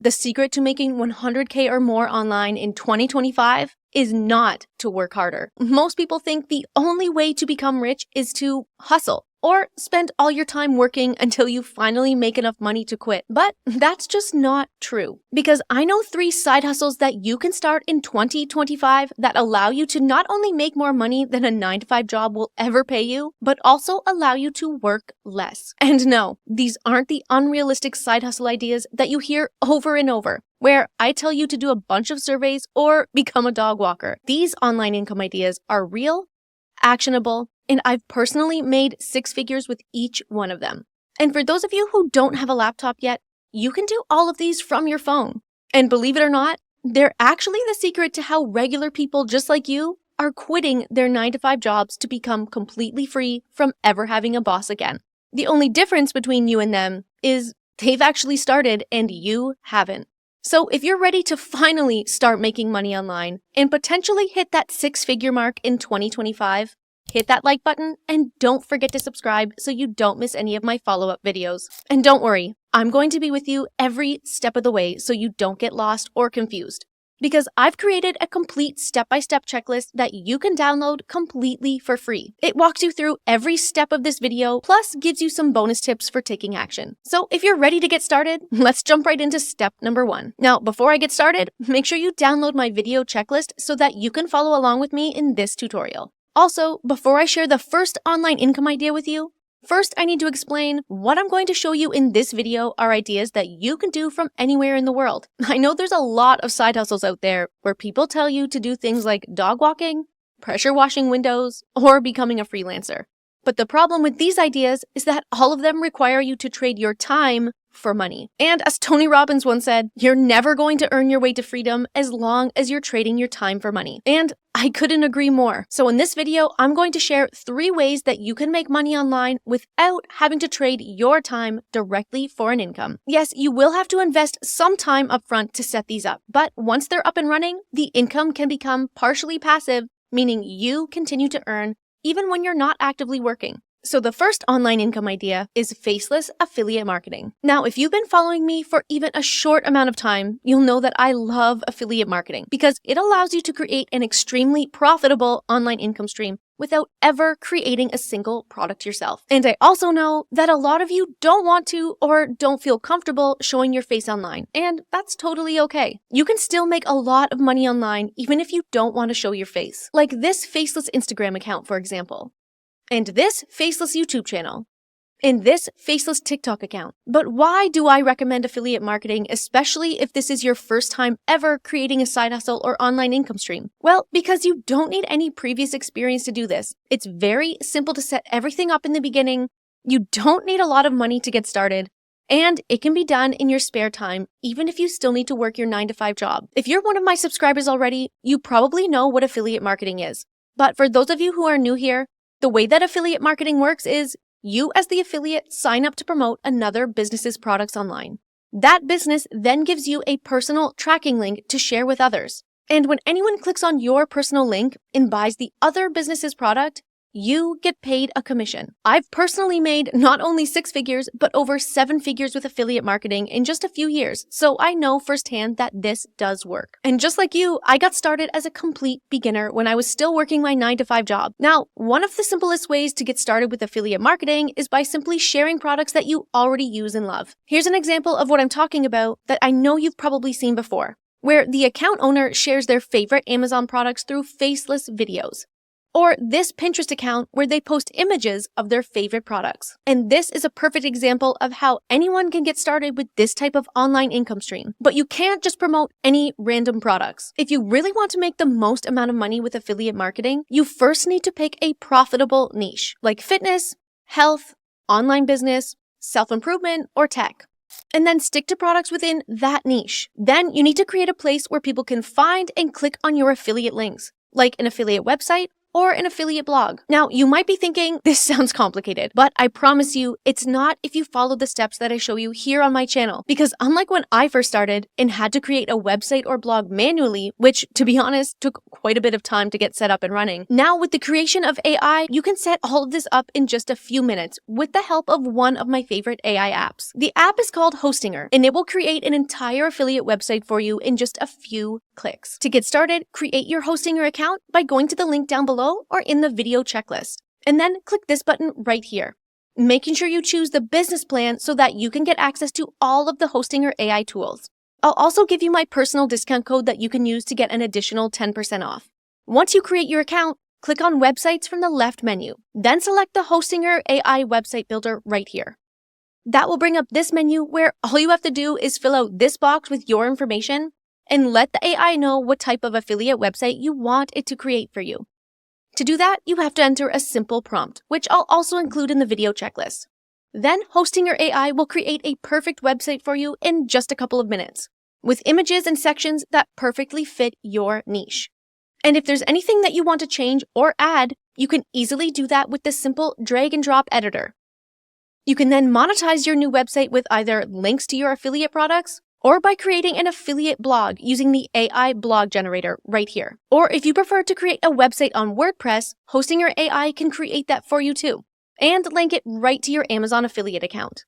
The secret to making 100K or more online in 2025 is not to work harder. Most people think the only way to become rich is to hustle or spend all your time working until you finally make enough money to quit. But that's just not true, because I know 3 side hustles that you can start in 2025 that allow you to not only make more money than a 9-to-5 job will ever pay you, but also allow you to work less. And no, these aren't the unrealistic side hustle ideas that you hear over and over, where I tell you to do a bunch of surveys or become a dog walker. These online income ideas are real, actionable, and I've personally made 6 figures with each one of them. And for those of you who don't have a laptop yet, you can do all of these from your phone. And believe it or not, they're actually the secret to how regular people just like you are quitting their 9-to-5 jobs to become completely free from ever having a boss again. The only difference between you and them is they've actually started and you haven't. So if you're ready to finally start making money online and potentially hit that 6-figure mark in 2025, hit that like button and don't forget to subscribe so you don't miss any of my follow-up videos. And don't worry, I'm going to be with you every step of the way so you don't get lost or confused. Because I've created a complete step-by-step checklist that you can download completely for free. It walks you through every step of this video, plus gives you some bonus tips for taking action. So if you're ready to get started, let's jump right into step number 1. Now, before I get started, make sure you download my video checklist so that you can follow along with me in this tutorial. Also, before I share the first online income idea with you, first I need to explain what I'm going to show you in this video are ideas that you can do from anywhere in the world. I know there's a lot of side hustles out there where people tell you to do things like dog walking, pressure washing windows, or becoming a freelancer. But the problem with these ideas is that all of them require you to trade your time for money. And as Tony Robbins once said, you're never going to earn your way to freedom as long as you're trading your time for money. And I couldn't agree more. So in this video, I'm going to share 3 ways that you can make money online without having to trade your time directly for an income. Yes, you will have to invest some time upfront to set these up, but once they're up and running, the income can become partially passive, meaning you continue to earn even when you're not actively working. So the first online income idea is faceless affiliate marketing. Now, if you've been following me for even a short amount of time, you'll know that I love affiliate marketing because it allows you to create an extremely profitable online income stream without ever creating a single product yourself. And I also know that a lot of you don't want to or don't feel comfortable showing your face online, and that's totally okay. You can still make a lot of money online even if you don't want to show your face. Like this faceless Instagram account, for example. And this faceless YouTube channel, and this faceless TikTok account. But why do I recommend affiliate marketing, especially if this is your first time ever creating a side hustle or online income stream? Well, because you don't need any previous experience to do this. It's very simple to set everything up in the beginning. You don't need a lot of money to get started. And it can be done in your spare time, even if you still need to work your 9-to-5 job. If you're one of my subscribers already, you probably know what affiliate marketing is. But for those of you who are new here, the way that affiliate marketing works is you as the affiliate sign up to promote another business's products online. That business then gives you a personal tracking link to share with others. And when anyone clicks on your personal link and buys the other business's product, you get paid a commission. I've personally made not only 6 figures, but over 7 figures with affiliate marketing in just a few years, so I know firsthand that this does work. And just like you, I got started as a complete beginner when I was still working my 9-to-5 job. Now, one of the simplest ways to get started with affiliate marketing is by simply sharing products that you already use and love. Here's an example of what I'm talking about that I know you've probably seen before, where the account owner shares their favorite Amazon products through faceless videos. Or this Pinterest account where they post images of their favorite products. And this is a perfect example of how anyone can get started with this type of online income stream. But you can't just promote any random products. If you really want to make the most amount of money with affiliate marketing, you first need to pick a profitable niche, like fitness, health, online business, self-improvement, or tech. And then stick to products within that niche. Then you need to create a place where people can find and click on your affiliate links, like an affiliate website or an affiliate blog. Now, you might be thinking, this sounds complicated, but I promise you, it's not if you follow the steps that I show you here on my channel. Because unlike when I first started and had to create a website or blog manually, which to be honest, took quite a bit of time to get set up and running, now with the creation of AI, you can set all of this up in just a few minutes with the help of one of my favorite AI apps. The app is called Hostinger, and it will create an entire affiliate website for you in just a few clicks. To get started, create your Hostinger account by going to the link down below or in the video checklist, and then click this button right here, making sure you choose the business plan so that you can get access to all of the Hostinger AI tools. I'll also give you my personal discount code that you can use to get an additional 10% off. Once you create your account, click on Websites from the left menu, then select the Hostinger AI website builder right here. That will bring up this menu where all you have to do is fill out this box with your information and let the AI know what type of affiliate website you want it to create for you. To do that, you have to enter a simple prompt, which I'll also include in the video checklist. Then Hostinger AI will create a perfect website for you in just a couple of minutes, with images and sections that perfectly fit your niche. And if there's anything that you want to change or add, you can easily do that with the simple drag and drop editor. You can then monetize your new website with either links to your affiliate products or by creating an affiliate blog using the AI blog generator right here. Or if you prefer to create a website on WordPress, Hostinger AI can create that for you too, and link it right to your Amazon affiliate account.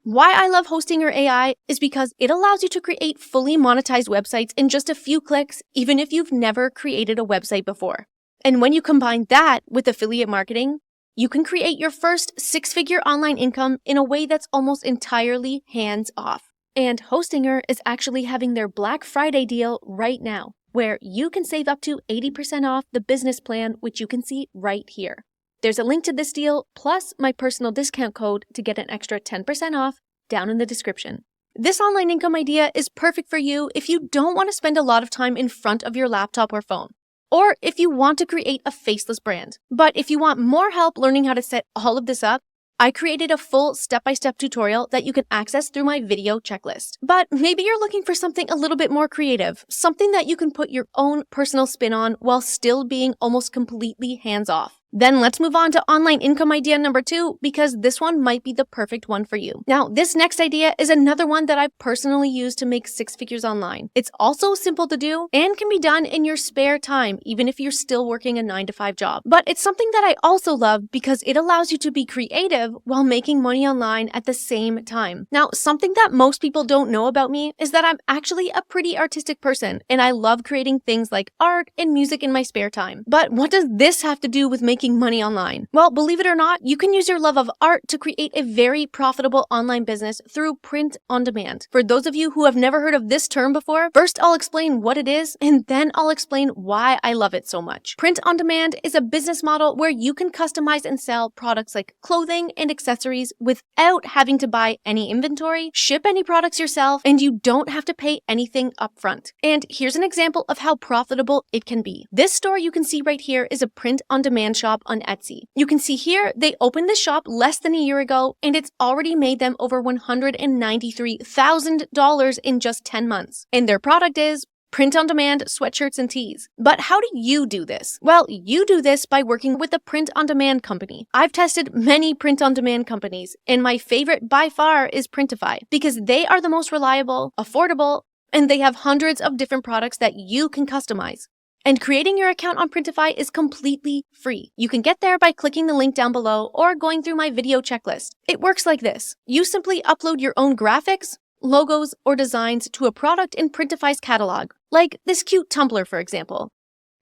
Why I love Hostinger AI is because it allows you to create fully monetized websites in just a few clicks, even if you've never created a website before. And when you combine that with affiliate marketing, you can create your first six-figure online income in a way that's almost entirely hands-off. And Hostinger is actually having their Black Friday deal right now, where you can save up to 80% off the business plan, which you can see right here. There's a link to this deal, plus my personal discount code to get an extra 10% off down in the description. This online income idea is perfect for you if you don't want to spend a lot of time in front of your laptop or phone, or if you want to create a faceless brand. But if you want more help learning how to set all of this up, I created a full step-by-step tutorial that you can access through my video checklist. But maybe you're looking for something a little bit more creative, something that you can put your own personal spin on while still being almost completely hands-off. Then let's move on to online income idea number 2, because this one might be the perfect one for you. Now, this next idea is another one that I've personally used to make 6 figures online. It's also simple to do and can be done in your spare time, even if you're still working a 9-to-5 job. But it's something that I also love because it allows you to be creative while making money online at the same time. Now, something that most people don't know about me is that I'm actually a pretty artistic person, and I love creating things like art and music in my spare time. But what does this have to do with making money online? Well, believe it or not, you can use your love of art to create a very profitable online business through print on demand. For those of you who have never heard of this term before, first I'll explain what it is, and then I'll explain why I love it so much. Print on demand is a business model where you can customize and sell products like clothing and accessories without having to buy any inventory, ship any products yourself, and you don't have to pay anything upfront. And here's an example of how profitable it can be. This store you can see right here is a print on demand shop on Etsy. You can see here they opened the shop less than a year ago, and it's already made them over $193,000 in just 10 months. And their product is print-on-demand sweatshirts and tees. But how do you do this? Well, you do this by working with a print-on-demand company. I've tested many print-on-demand companies, and my favorite by far is Printify, because they are the most reliable, affordable, and they have hundreds of different products that you can customize. And creating your account on Printify is completely free. You can get there by clicking the link down below or going through my video checklist. It works like this. You simply upload your own graphics, logos, or designs to a product in Printify's catalog, like this cute tumbler, for example.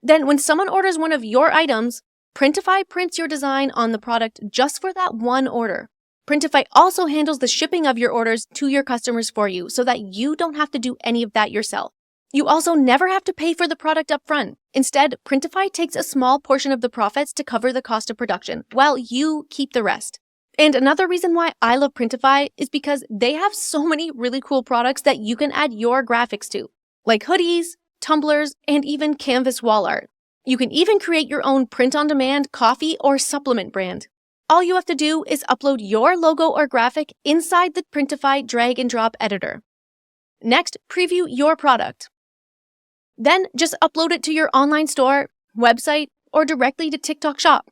Then when someone orders one of your items, Printify prints your design on the product just for that one order. Printify also handles the shipping of your orders to your customers for you so that you don't have to do any of that yourself. You also never have to pay for the product up front. Instead, Printify takes a small portion of the profits to cover the cost of production, while you keep the rest. And another reason why I love Printify is because they have so many really cool products that you can add your graphics to, like hoodies, tumblers, and even canvas wall art. You can even create your own print-on-demand coffee or supplement brand. All you have to do is upload your logo or graphic inside the Printify drag-and-drop editor. Next, preview your product. Then just upload it to your online store, website, or directly to TikTok Shop.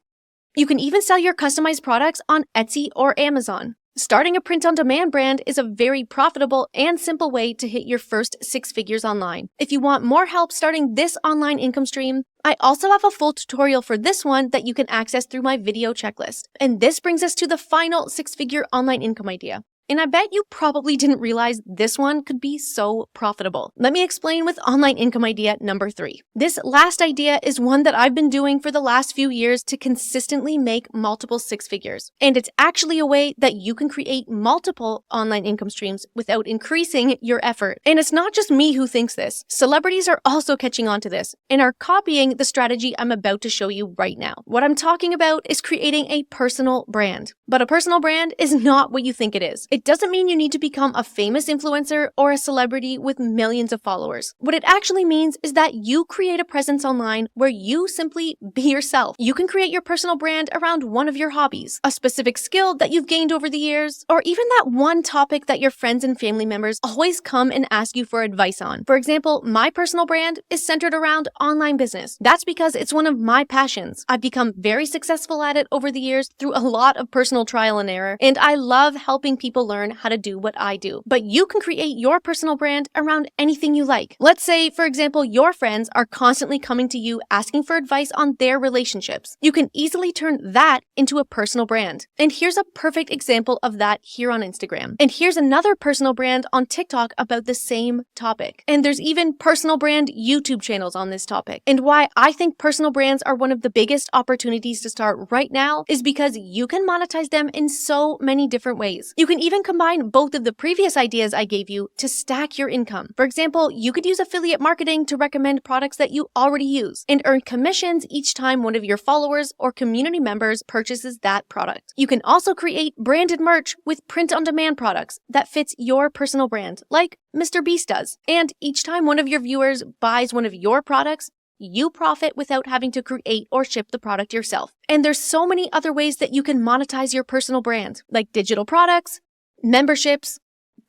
You can even sell your customized products on Etsy or Amazon. Starting a print-on-demand brand is a very profitable and simple way to hit your first 6 figures online. If you want more help starting this online income stream, I also have a full tutorial for this one that you can access through my video checklist. And this brings us to the final 6-figure online income idea. And I bet you probably didn't realize this one could be so profitable. Let me explain with online income idea number 3. This last idea is one that I've been doing for the last few years to consistently make multiple 6 figures. And it's actually a way that you can create multiple online income streams without increasing your effort. And it's not just me who thinks this. Celebrities are also catching on to this and are copying the strategy I'm about to show you right now. What I'm talking about is creating a personal brand. But a personal brand is not what you think it is. It doesn't mean you need to become a famous influencer or a celebrity with millions of followers. What it actually means is that you create a presence online where you simply be yourself. You can create your personal brand around one of your hobbies, a specific skill that you've gained over the years, or even that one topic that your friends and family members always come and ask you for advice on. For example, my personal brand is centered around online business. That's because it's one of my passions. I've become very successful at it over the years through a lot of personal trial and error, and I love helping people learn how to do what I do. But you can create your personal brand around anything you like. Let's say, for example, your friends are constantly coming to you asking for advice on their relationships. You can easily turn that into a personal brand. And here's a perfect example of that here on Instagram. And here's another personal brand on TikTok about the same topic. And there's even personal brand YouTube channels on this topic. And why I think personal brands are one of the biggest opportunities to start right now is because you can monetize them in so many different ways. You can even combine both of the previous ideas I gave you to stack your income. For example, you could use affiliate marketing to recommend products that you already use and earn commissions each time one of your followers or community members purchases that product. You can also create branded merch with print-on-demand products that fits your personal brand, like Mr. Beast does. And each time one of your viewers buys one of your products, you profit without having to create or ship the product yourself. And there's so many other ways that you can monetize your personal brand, like digital products, memberships,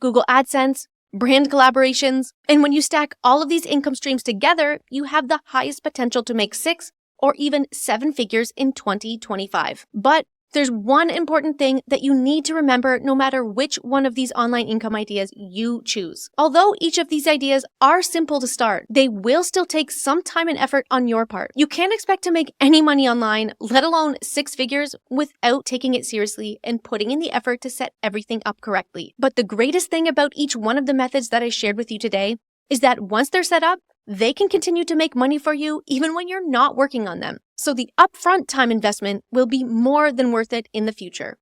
Google AdSense, brand collaborations. And when you stack all of these income streams together, you have the highest potential to make 6 or even 7 figures in 2025. But there's one important thing that you need to remember no matter which one of these online income ideas you choose. Although each of these ideas are simple to start, they will still take some time and effort on your part. You can't expect to make any money online, let alone 6 figures, without taking it seriously and putting in the effort to set everything up correctly. But the greatest thing about each one of the methods that I shared with you today is that once they're set up, they can continue to make money for you even when you're not working on them. So the upfront time investment will be more than worth it in the future.